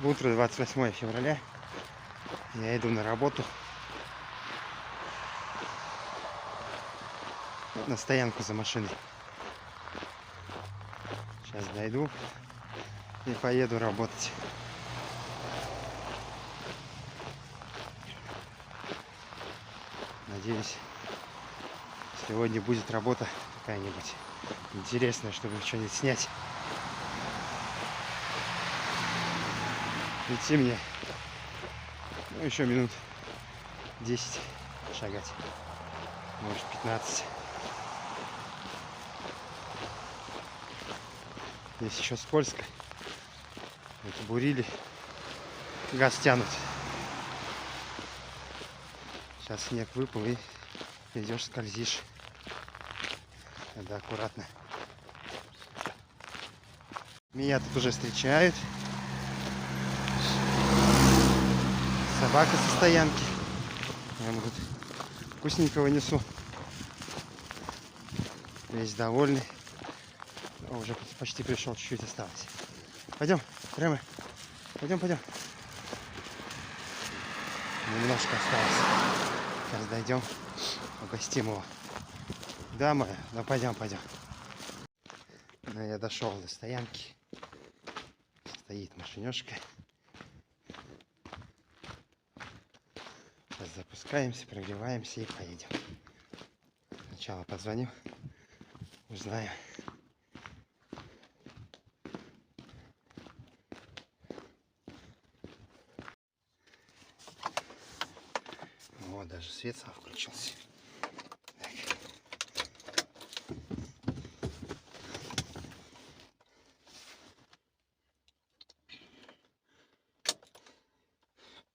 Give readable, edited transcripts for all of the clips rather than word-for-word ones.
Утро 28 февраля. Я иду на работу. На стоянку за машиной. Сейчас дойду и поеду работать. Надеюсь, сегодня будет работа какая-нибудь интересная, чтобы что-нибудь снять. Идти мне, ну, еще минут 10 шагать, может 15. Здесь еще скользко. Это бурили, газ тянут. Сейчас снег выпал и идешь, скользишь. Надо аккуратно. Меня тут уже встречают. Собака со стоянки. Я ему тут вкусненького несу. Весь довольный. О, уже почти пришел, чуть-чуть осталось. Пойдем, прямо. Пойдем. Немножко осталось. Сейчас дойдем, угостим его. Да, моя? Ну пойдем. Ну, я дошел до стоянки. Стоит машинешка. Сейчас запускаемся, прогреваемся и поедем. Сначала позвоню, узнаю. Вот, даже свет сам включился. Так.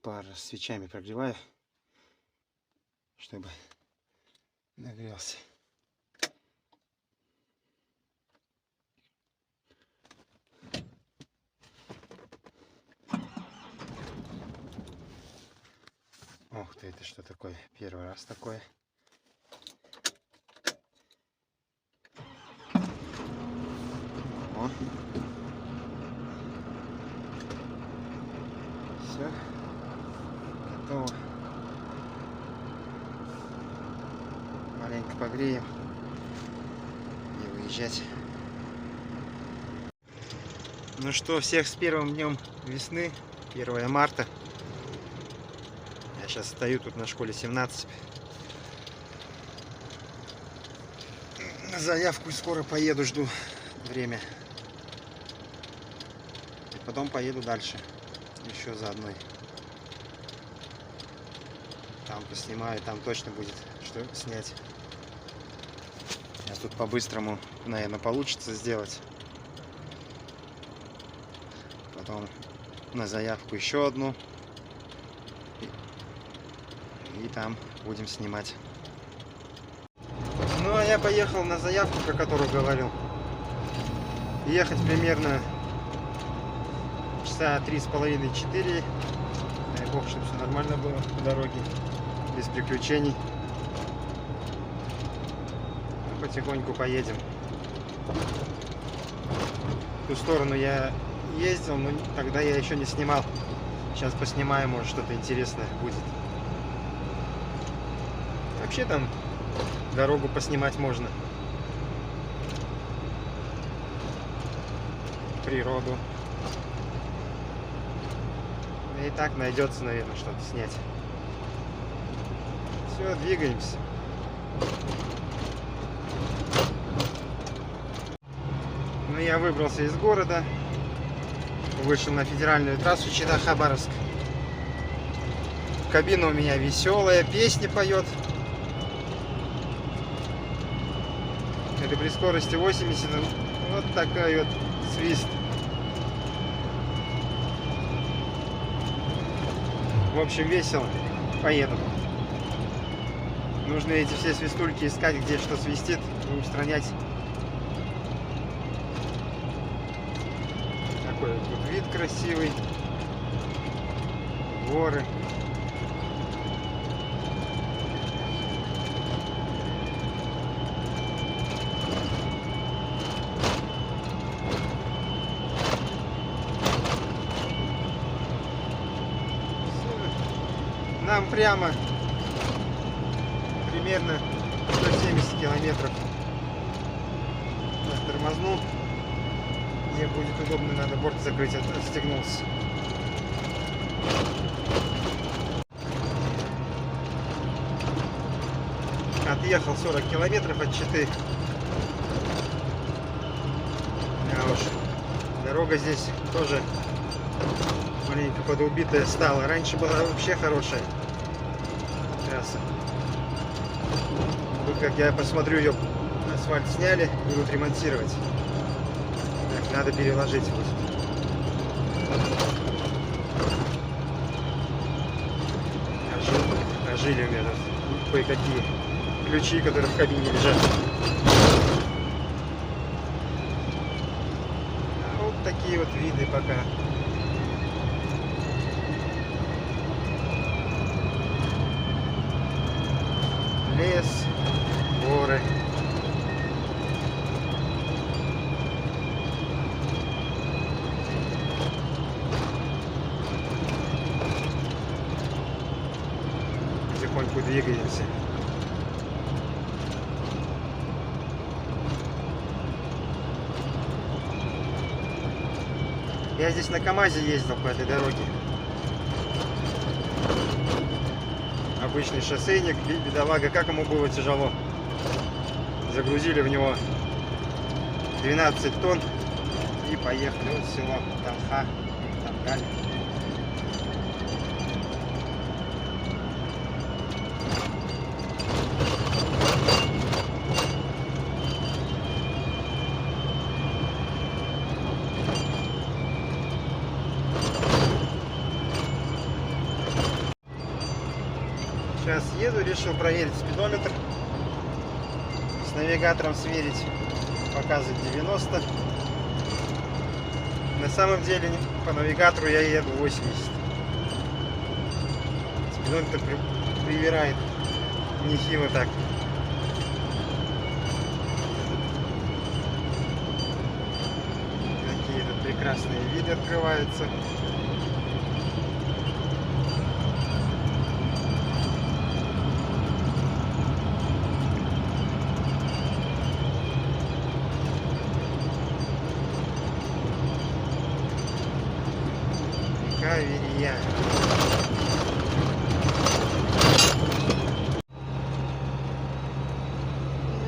Пар свечами прогреваю, чтобы нагрелся. Ух ты, это что такое? Первый раз такое. О. Все. Готово. Маленько погреем и выезжать. Ну что, всех с первым днем весны, 1 марта. Я сейчас стою тут на школе 17. На заявку и скоро поеду, жду время. И потом поеду дальше. Еще за одной. Там поснимаю, там точно будет что снять. Я тут по-быстрому, наверное, получится сделать. Потом на заявку еще одну. И там будем снимать. Ну, а я поехал на заявку, про которую говорил. Ехать примерно часа 3,5-4. Дай бог, чтобы все нормально было по дороге. Без приключений. Потихоньку поедем. В ту сторону я ездил, но тогда я еще не снимал. Сейчас поснимаю, может, что-то интересное будет. Вообще там дорогу поснимать можно. Природу. И так найдется, наверное, что-то снять. Все, двигаемся. Ну, я выбрался из города. Вышел на федеральную трассу Чита-Хабаровск. Кабина у меня веселая, песни поет. Это при скорости 80, вот такой вот свист. В общем, весело. Поеду. Нужно эти все свистульки искать, где что свистит, и устранять. Такой вот тут вид красивый. Горы. Нам прямо примерно 170 километров. Я тормознул. Мне будет удобно, надо борт закрыть, отстегнулся. Отъехал 40 километров от Читы. А уж дорога здесь тоже маленько подубитая стала. Раньше была вообще хорошая трасса. Тут, как я посмотрю, ее асфальт сняли, будут ремонтировать. Так, надо переложить вот. Ожили у меня тут кое-какие ключи, которые в кабине лежат. А вот такие вот виды пока. Лес, горы. Потихоньку двигаемся. Я здесь на КамАЗе ездил по этой дороге. Обычный шоссейник, бедолага, как ему было тяжело. Загрузили в него 12 тонн и поехали вот в село Талха, Тамгаль. Сейчас еду, решил проверить спидометр, с навигатором сверить, показывает 90. На самом деле по навигатору я еду 80. Спидометр привирает нехило так. Какие тут прекрасные виды открываются. Каверия.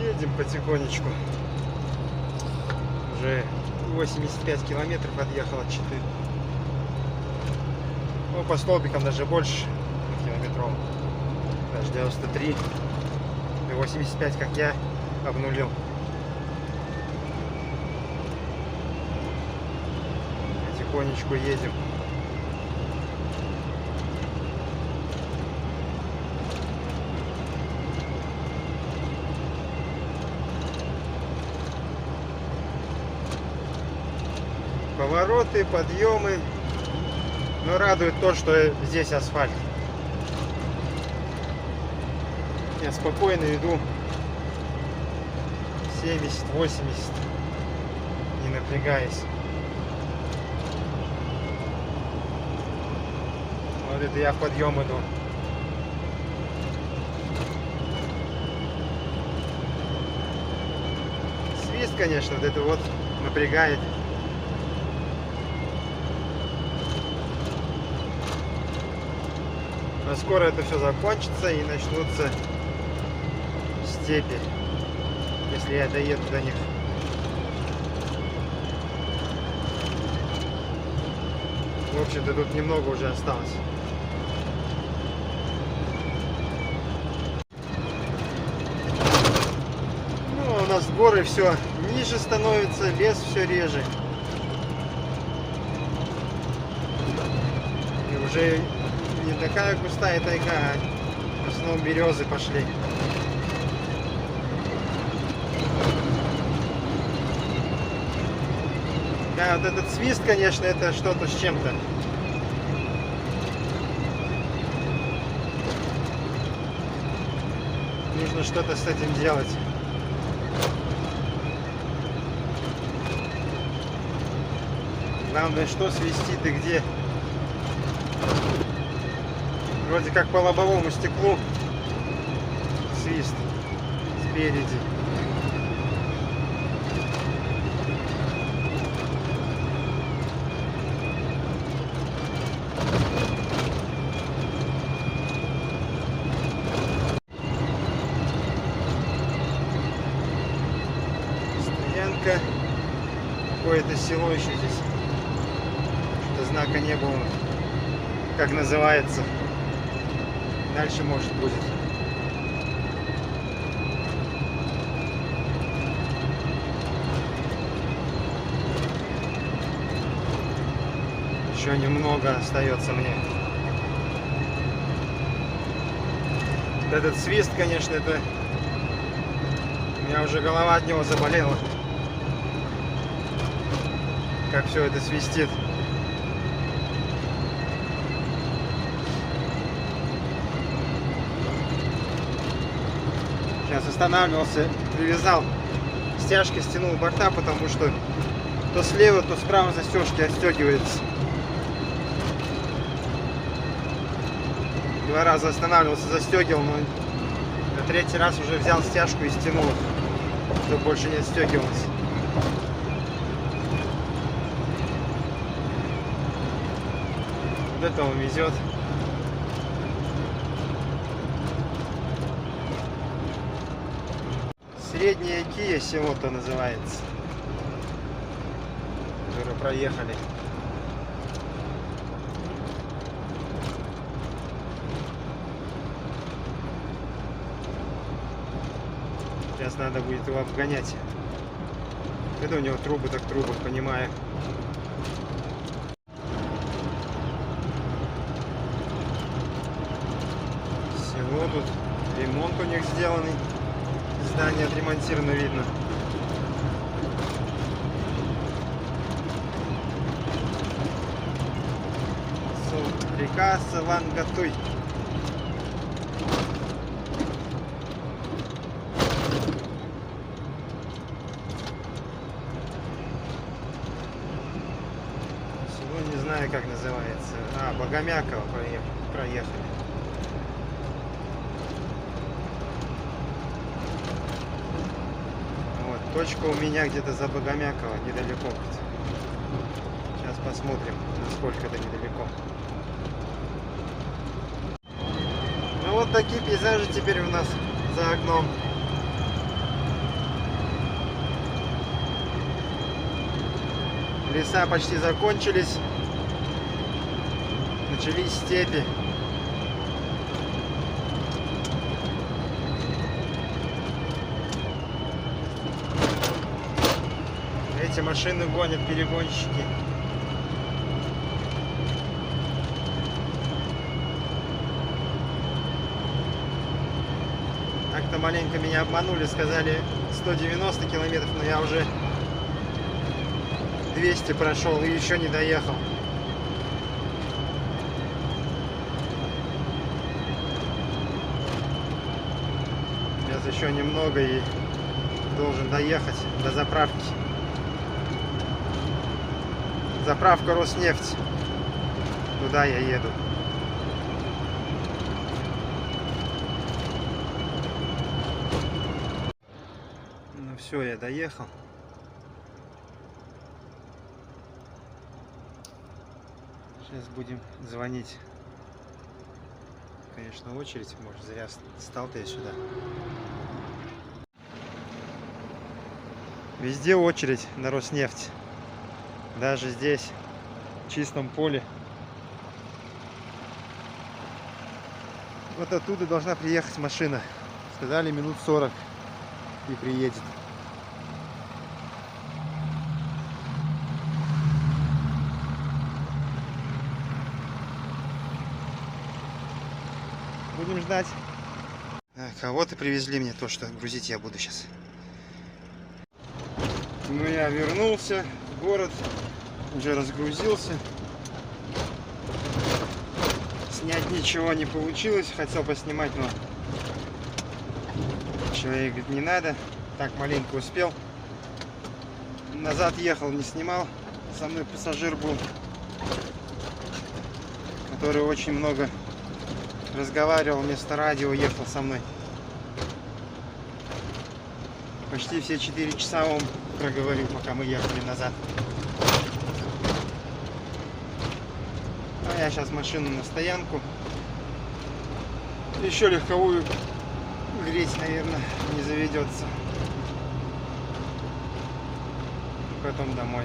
Едем потихонечку. Уже 85 километров отъехал от Читы. Ну, по столбикам даже больше километров. Даже 93. И 85, как я обнулил. Потихонечку едем. Повороты, подъемы. Но радует то, что здесь асфальт. Я спокойно иду 70-80, не напрягаясь. Вот это я в подъем иду. Свист, конечно, вот это вот напрягает. Но скоро это все закончится и начнутся степи, если я доеду до них. В общем-то тут немного уже осталось. Ну, у нас горы все ниже становятся, лес все реже. И уже не такая густая тайга, а в основном березы пошли. Да, вот этот свист, конечно, это что-то с чем-то. Нужно что-то с этим делать. Главное, что свистит и где. Вроде как по лобовому стеклу свист спереди. Стоянка. Какое-то село еще здесь. Что-то знака не было. Как называется. Дальше может будет. Еще немного остается мне. Этот свист, конечно, это... У меня уже голова от него заболела. Как все это свистит. Сейчас останавливался, привязал стяжки, стянул борта, потому что то слева, то справа застежки отстегивается. 2 раза останавливался, застегивал, но на 3-й раз уже взял стяжку и стянул, чтобы больше не отстегивалось. Вот это он везет. Средняя Кия село-то называется, которые проехали. Сейчас надо будет его обгонять. Это у него трубы, так трубы, понимаю. Село тут, ремонт у них сделанный. Здание отремонтировано, видно. Река Савангатуй. Село не знаю, как называется. Богомяково проехали. Точка у меня где-то за Богомяково, недалеко. Сейчас посмотрим, насколько это недалеко. Ну вот такие пейзажи теперь у нас за окном. Леса почти закончились. Начались степи. Эти машины гонят, перегонщики. Так-то маленько меня обманули, сказали 190 километров, но я уже 200 прошел и еще не доехал. Сейчас еще немного и должен доехать до заправки. Заправка Роснефть. Туда я еду. Ну все, я доехал. Сейчас будем звонить. Конечно, очередь. Может, зря стал-то я сюда. Везде очередь на Роснефть. Даже здесь, в чистом поле. Вот оттуда должна приехать машина. Сказали, минут 40 и приедет. Будем ждать. Так, а вот и привезли мне то, что грузить я буду сейчас. Ну, я вернулся в город. Уже разгрузился. Снять ничего не получилось. Хотел поснимать, но человек говорит, не надо. Так маленько успел. Назад ехал, не снимал. Со мной пассажир был, который очень много разговаривал вместо радио, ехал со мной. Почти все 4 часа он проговорил, пока мы ехали назад. А я сейчас машину на стоянку. Еще легковую греть, наверное, не заведется. Потом домой.